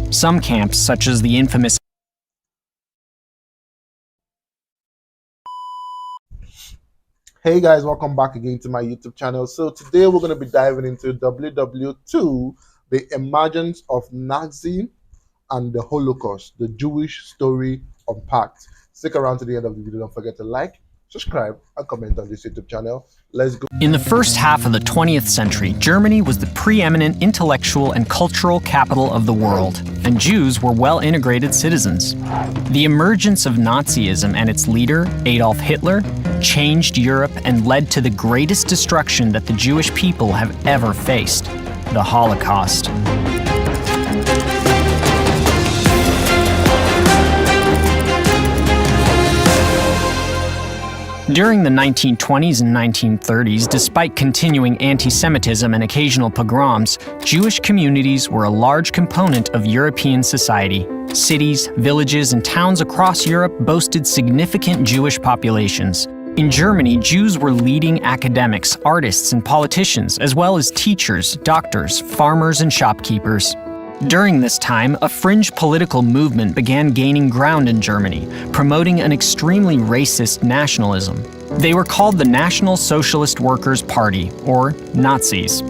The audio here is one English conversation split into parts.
Some camps, such as the infamous Hey guys, welcome back again to my YouTube channel. So today we're going to be diving into WW2, the emergence of Nazism and the Holocaust, the Jewish story unpacked. Stick around to the end of the video. Don't forget to like, subscribe, and comment on this YouTube channel. Let's go. In the first half of the 20th century, Germany was the preeminent intellectual and cultural capital of the world, and Jews were well-integrated citizens. The emergence of Nazism and its leader, Adolf Hitler, changed Europe and led to the greatest destruction that the Jewish people have ever faced, the Holocaust. During the 1920s and 1930s, despite continuing anti-Semitism and occasional pogroms, Jewish communities were a large component of European society. Cities, villages, and towns across Europe boasted significant Jewish populations. In Germany, Jews were leading academics, artists, and politicians, as well as teachers, doctors, farmers, and shopkeepers. During this time, a fringe political movement began gaining ground in Germany, promoting an extremely racist nationalism. They were called the National Socialist Workers' Party, or Nazis,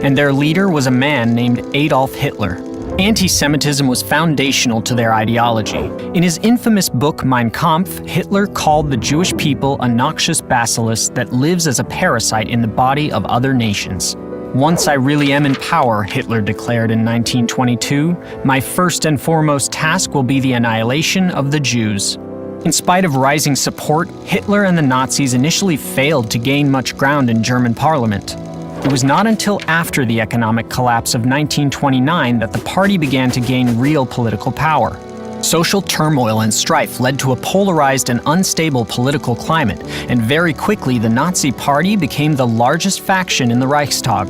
and their leader was a man named Adolf Hitler. Anti-Semitism was foundational to their ideology. In his infamous book Mein Kampf, Hitler called the Jewish people a noxious bacillus that lives as a parasite in the body of other nations. "Once I really am in power," Hitler declared in 1922, "my first and foremost task will be the annihilation of the Jews." In spite of rising support, Hitler and the Nazis initially failed to gain much ground in German parliament. It was not until after the economic collapse of 1929 that the party began to gain real political power. Social turmoil and strife led to a polarized and unstable political climate, and very quickly the Nazi Party became the largest faction in the Reichstag.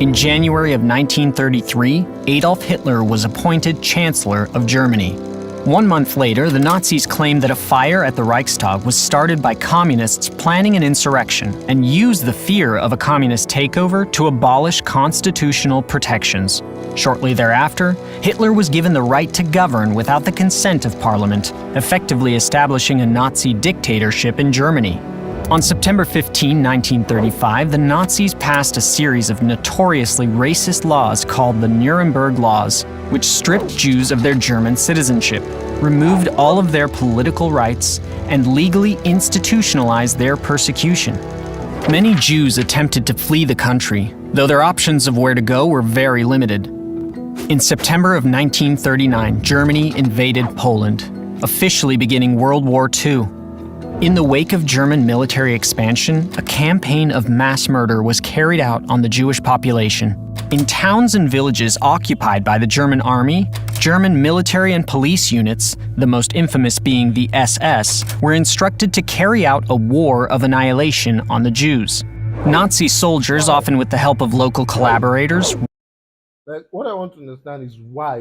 In January of 1933, Adolf Hitler was appointed Chancellor of Germany. 1 month later, the Nazis claimed that a fire at the Reichstag was started by communists planning an insurrection and used the fear of a communist takeover to abolish constitutional protections. Shortly thereafter, Hitler was given the right to govern without the consent of Parliament, effectively establishing a Nazi dictatorship in Germany. On September 15, 1935, the Nazis passed a series of notoriously racist laws called the Nuremberg Laws, which stripped Jews of their German citizenship, removed all of their political rights, and legally institutionalized their persecution. Many Jews attempted to flee the country, though their options of where to go were very limited. In September of 1939, Germany invaded Poland, officially beginning World War II. In the wake of German military expansion, a campaign of mass murder was carried out on the Jewish population. In towns and villages occupied by the German army, German military and police units, the most infamous being the SS, were instructed to carry out a war of annihilation on the Jews. Nazi soldiers, often with the help of local collaborators, Like, what I want to understand is why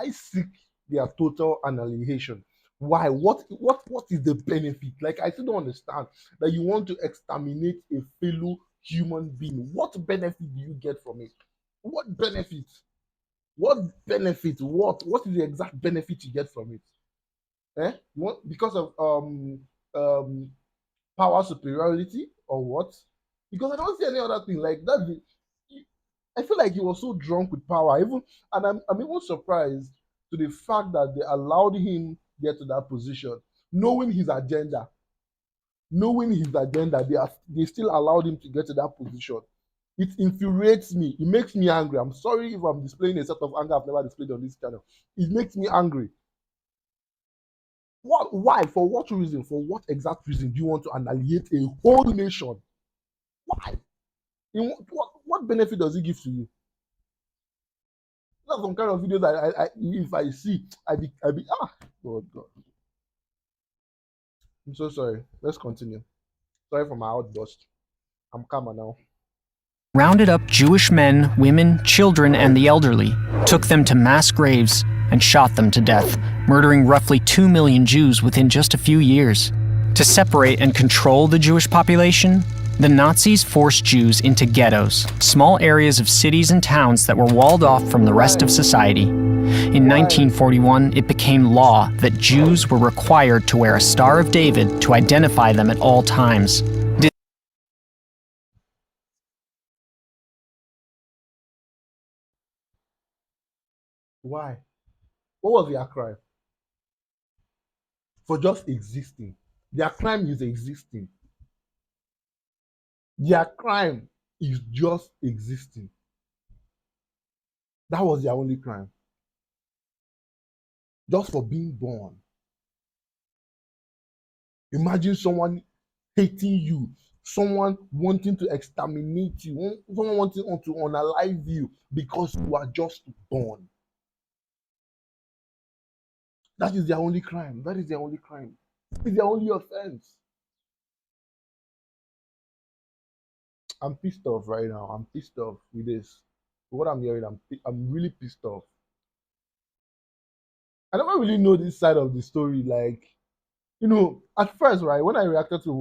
seek their total annihilation? Why? What is the benefit? Like, I still don't understand that you want to exterminate a fellow human being. What benefit do you get from it? What benefit? What benefit? What is the exact benefit you get from it? What, because of power superiority or what? Because I don't see any other thing like that. I feel like he was so drunk with power, and I'm even surprised to the fact that they allowed him get to that position, knowing his agenda. They still allowed him to get to that position. It infuriates me. It makes me angry. I'm sorry if I'm displaying a set of anger I've never displayed on this channel. It makes me angry. What? Why? For what reason? For what exact reason do you want to annihilate a whole nation? Why? What benefit does it give to you? That's some kind of videos if I see, I be God. I'm so sorry. Let's continue. Sorry for my outburst. I'm calmer now. Rounded up Jewish men, women, children, and the elderly, took them to mass graves, and shot them to death, murdering roughly 2 million Jews within just a few years. To separate and control the Jewish population, The Nazis forced Jews into ghettos, small areas of cities and towns that were walled off from the rest of society. In 1941, it became law that Jews were required to wear a Star of David to identify them at all times. Why? What was their crime? For just existing. Their crime is existing. Their crime is just existing. That was their only crime. Just for being born. Imagine someone hating you, someone wanting to exterminate you, someone wanting to unalive you because you are just born. That is their only crime. That is their only crime. It's their only offense. I'm pissed off right now. I'm pissed off with this. What I'm hearing, I'm really pissed off. I never really know this side of the story. Like, at first, right, when I reacted to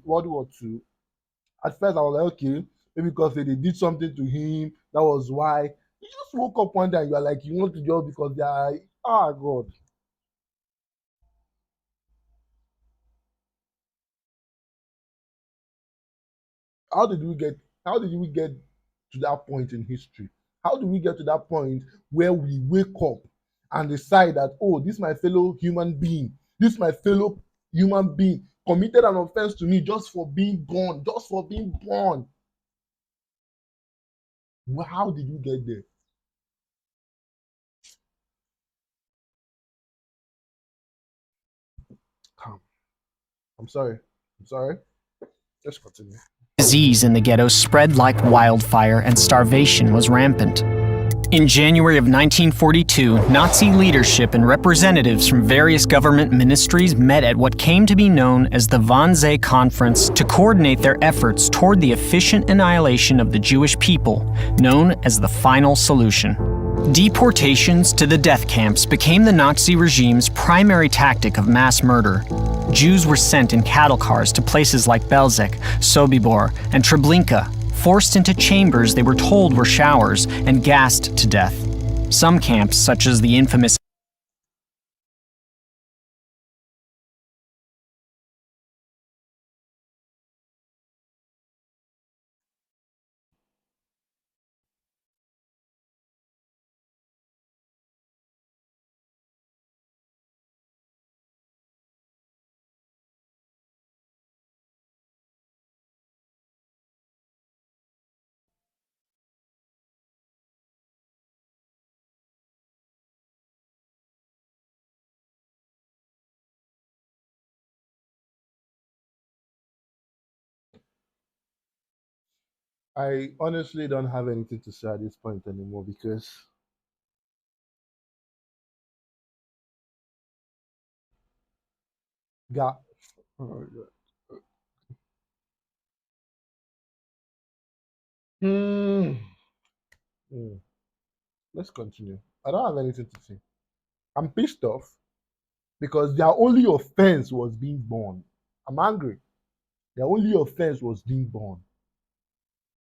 World War II, at first I was like, okay, maybe because they did something to him, that was why. You just woke up one day and you are like, you want to just because they are, God. How did we get to that point in history? How do we get to that point where we wake up and decide that, oh, this is my fellow human being, committed an offense to me just for being born, Well, how did you get there? Calm. I'm sorry. Let's continue. Disease in the ghettos spread like wildfire and starvation was rampant. In January of 1942, Nazi leadership and representatives from various government ministries met at what came to be known as the Wannsee Conference to coordinate their efforts toward the efficient annihilation of the Jewish people, known as the Final Solution. Deportations to the death camps became the Nazi regime's primary tactic of mass murder. Jews were sent in cattle cars to places like Belzec, Sobibor, and Treblinka, forced into chambers they were told were showers, and gassed to death. Some camps, such as the infamous I honestly don't have anything to say at this point anymore because God. Oh my God. Hmm. Hmm. Let's continue. I don't have anything to say. I'm pissed off because their only offense was being born. I'm angry. Their only offense was being born.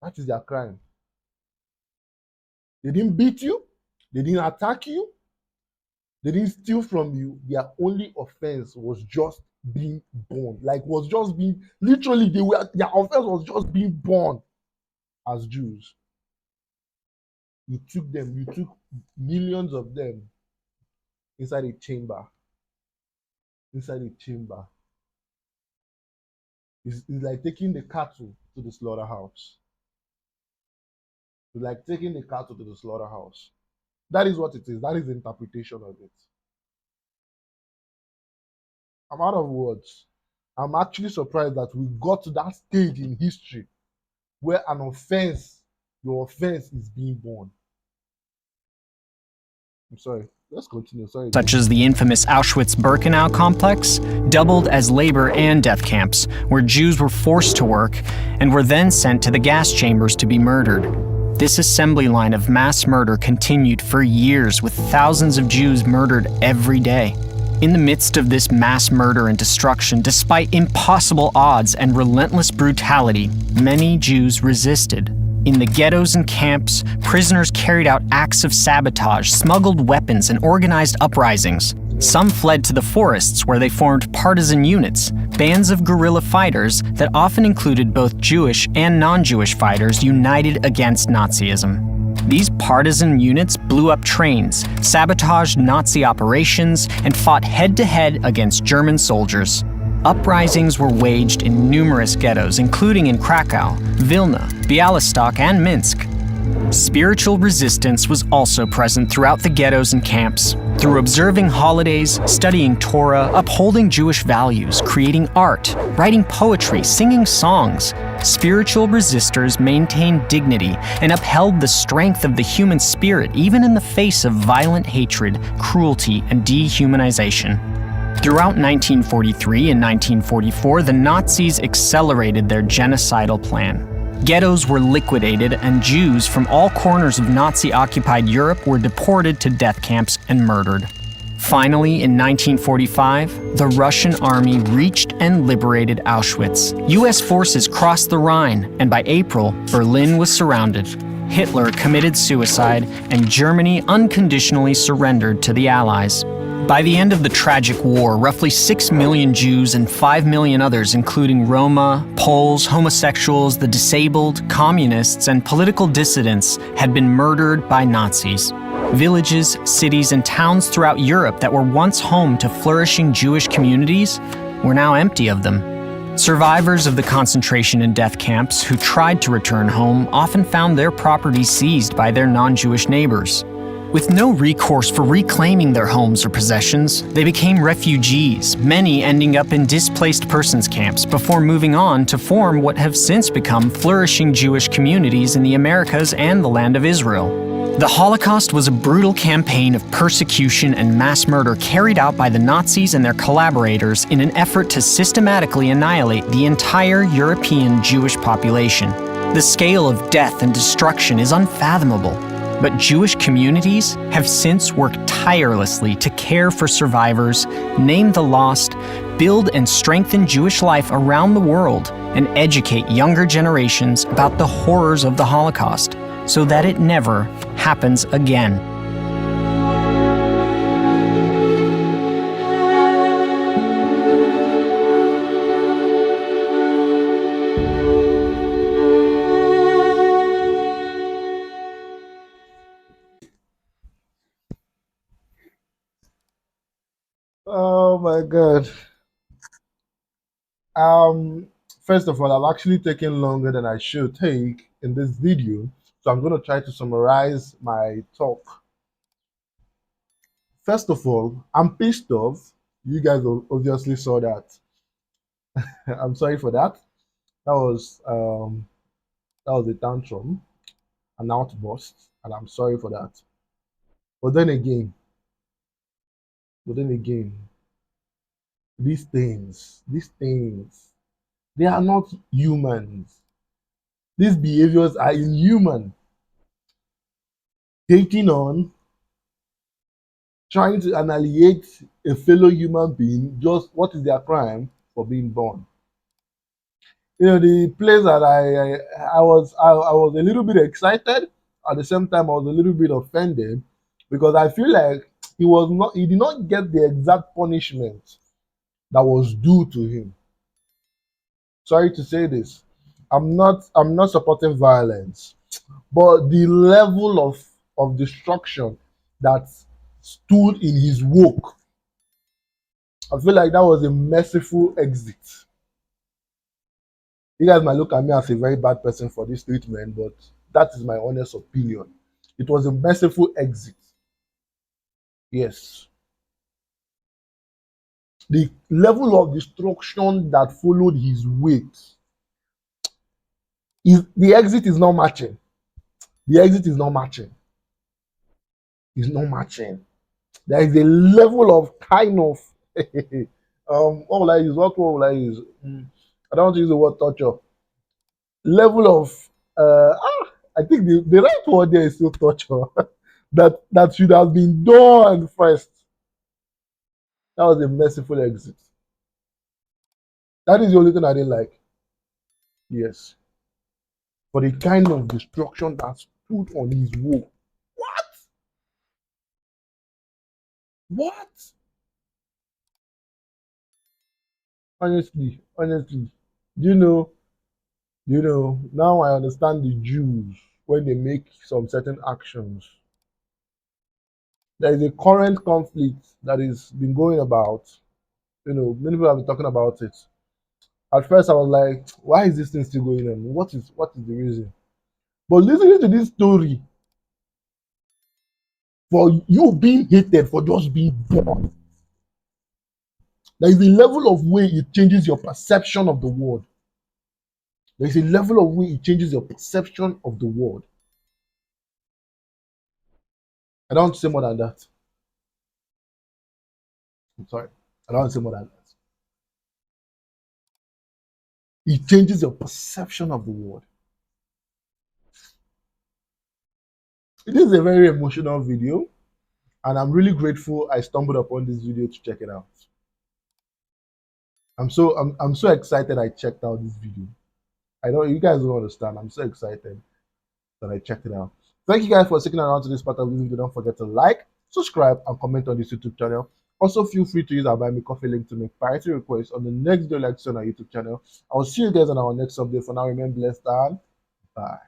That is their crime. They didn't beat you. They didn't attack you. They didn't steal from you. Their only offense was just being born. Literally, their offense was just being born as Jews. You took millions of them inside a chamber. Inside a chamber. It's like taking the cattle to the slaughterhouse. It's like taking the cattle to the slaughterhouse. That is what it is. That is the interpretation of it. I'm out of words. I'm actually surprised that we got to that stage in history where your offense is being born. I'm sorry. Let's continue. Sorry. Such as the infamous Auschwitz-Birkenau complex, doubled as labor and death camps, where Jews were forced to work and were then sent to the gas chambers to be murdered. This assembly line of mass murder continued for years, with thousands of Jews murdered every day. In the midst of this mass murder and destruction, despite impossible odds and relentless brutality, many Jews resisted. In the ghettos and camps, prisoners carried out acts of sabotage, smuggled weapons, and organized uprisings. Some fled to the forests where they formed partisan units, bands of guerrilla fighters that often included both Jewish and non-Jewish fighters united against Nazism. These partisan units blew up trains, sabotaged Nazi operations, and fought head-to-head against German soldiers. Uprisings were waged in numerous ghettos, including in Krakow, Vilna, Bialystok, and Minsk. Spiritual resistance was also present throughout the ghettos and camps. Through observing holidays, studying Torah, upholding Jewish values, creating art, writing poetry, singing songs, spiritual resistors maintained dignity and upheld the strength of the human spirit even in the face of violent hatred, cruelty, and dehumanization. Throughout 1943 and 1944, the Nazis accelerated their genocidal plan. Ghettos were liquidated, and Jews from all corners of Nazi-occupied Europe were deported to death camps and murdered. Finally, in 1945, the Russian army reached and liberated Auschwitz. US forces crossed the Rhine, and by April, Berlin was surrounded. Hitler committed suicide, and Germany unconditionally surrendered to the Allies. By the end of the tragic war, roughly 6 million Jews and 5 million others, including Roma, Poles, homosexuals, the disabled, communists, and political dissidents, had been murdered by Nazis. Villages, cities, and towns throughout Europe that were once home to flourishing Jewish communities were now empty of them. Survivors of the concentration and death camps who tried to return home often found their property seized by their non-Jewish neighbors. With no recourse for reclaiming their homes or possessions, they became refugees, many ending up in displaced persons camps before moving on to form what have since become flourishing Jewish communities in the Americas and the land of Israel. The Holocaust was a brutal campaign of persecution and mass murder carried out by the Nazis and their collaborators in an effort to systematically annihilate the entire European Jewish population. The scale of death and destruction is unfathomable. But Jewish communities have since worked tirelessly to care for survivors, name the lost, build and strengthen Jewish life around the world, and educate younger generations about the horrors of the Holocaust so that it never happens again. Oh my god. Um, First of all, I've actually taken longer than I should take in this video, so I'm going to try to summarize my talk. First of all, I'm pissed off. You guys obviously saw that. I'm sorry for that. That was a tantrum, an outburst, and I'm sorry for that. But then again, but then again, these things, they are not humans. These behaviors are inhuman. Hating on, trying to annihilate a fellow human being, just what is their crime for being born? You know, the place that I was a little bit excited, at the same time I was a little bit offended, because I feel like he did not get the exact punishment that was due to him. Sorry to say this. I'm not supporting violence, but the level of destruction that stood in his wake, I feel like that was a merciful exit. You guys might look at me as a very bad person for this treatment, but that is my honest opinion. It was a merciful exit. Yes. The level of destruction that followed his wake, the exit is not matching. The exit is not matching. It's not matching. There is a level of kind of what will I use? What word will I use? I don't want to use the word torture. Level of I think the right word there is still torture. that should have been done first. That was a merciful exit. That is the only thing I didn't like. Yes. For the kind of destruction that's put on his wall. What? What? Honestly, you know, now I understand the Jews when they make some certain actions. There is a current conflict that is been going about. Many people have been talking about it. At first, I was like, why is this thing still going on? What is the reason? But listening to this story, for you being hated for just being born, there is a level of way it changes your perception of the world. There is a level of way it changes your perception of the world. I don't want to say more than that. I'm sorry. I don't want to say more than that. It changes your perception of the world. It is a very emotional video, and I'm really grateful I stumbled upon this video to check it out. I'm so excited I checked out this video. I know you guys don't understand. I'm so excited that I checked it out. Thank you guys for sticking around to this part of the video. Don't forget to like, subscribe, and comment on this YouTube channel. Also, feel free to use our Buy Me Coffee link to make priority requests on the next video lecture on our YouTube channel. I will see you guys on our next update. For now, remain blessed and bye.